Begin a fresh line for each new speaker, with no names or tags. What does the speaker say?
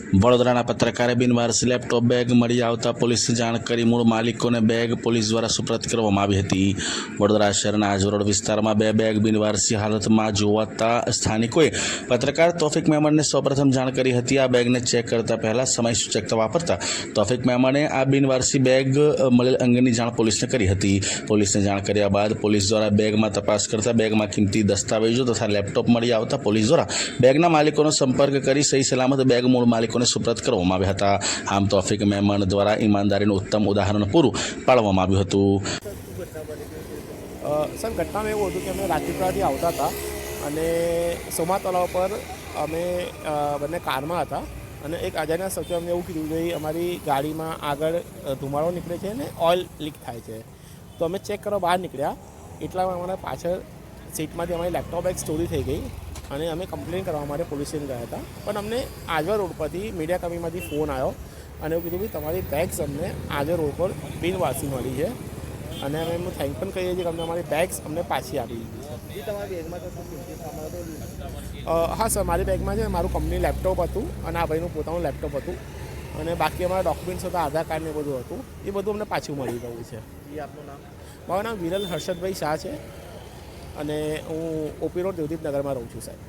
વડોદરાના પત્રકારે બિનવારસી laptop bag મળી આવતા પોલીસને જાણ કરી મૂળ માલિકોને બેગ પોલીસ દ્વારા સુપ્રત કરવામાં આવી હતી। વડોદરા શહેરના આજરોડ વિસ્તારમાં બે બેગ બિનવારસી હાલતમાં જોવાતા સ્થાનિકોએ પત્રકાર તોફિક મેમણને સૌપ્રથમ જાણ કરી હતી। આ બેગને ચેક કરતા પહેલા સમય સૂચકતા વાપરતા તોફિક મેમણે આ બિનવારસી બેગ મળેલ અંગેની જાણ પોલીસને કરી હતી। પોલીસને જાણ કર્યા બાદ પોલીસ દ્વારા બેગમાં તપાસ કરતા બેગમાં કિંમતી દસ્તાવેજો તથા લેપટોપ મળી આવતા પોલીસ દ્વારા બેગના માલિકોનો સંપર્ક કરી સહી સલામત બેગ મૂળ માલિકોને સુપ્રત કરવામાં આવ્યા હતા। આમ તોફિક મેમણ દ્વારા ઈમાનદારીનું ઉત્તમ ઉદાહરણ પૂરું પાડવામાં આવ્યું હતું।
સર ઘટનામાં એવું હતું કે અમે રાજપીપળાથી આવતા હતા અને સોમા તળાવ પર અમે બંને કારમાં હતા અને એક અજાણ્યા શખ્સે અમને એવું કીધું કે અમારી ગાડીમાં આગળ ધુમાડો નીકળે છે અને ઓઇલ લીક થાય છે। તો અમે ચેક કરવા બહાર નીકળ્યા એટલામાં અમારા પાછળ સીટમાંથી અમારી લેપટોપ બેગ ચોરી થઈ ગઈ અને અમે કમ્પ્લેન કરવા માટે પોલીસ સ્ટેશન ગયા હતા। પણ અમને આજવા રોડ પરથી મીડિયા કર્મીમાંથી ફોન આવ્યો અને એવું કીધું કે તમારી બેગ્સ અમને આજવા રોડ પર બિનવારસી મળી છે અને અમે એમનું થેન્ક પણ કહીએ છીએ કે અમને અમારી બેગ્સ અમને પાછી આપી દીધી છે। હા સર, મારી બેગમાં છે મારું કંપની લેપટોપ હતું અને આ ભાઈનું પોતાનું લેપટોપ હતું અને બાકી અમારા ડોક્યુમેન્ટ્સ હતા, આધાર કાર્ડ ને બધું હતું, એ બધું અમને પાછું મળી ગયું છે। આપનું નામ? મારું નામ વિરલ હર્ષદભાઈ શાહ છે અને હું ઓપી રોડ દેવદીપનગરમાં રહું છું સાહેબ।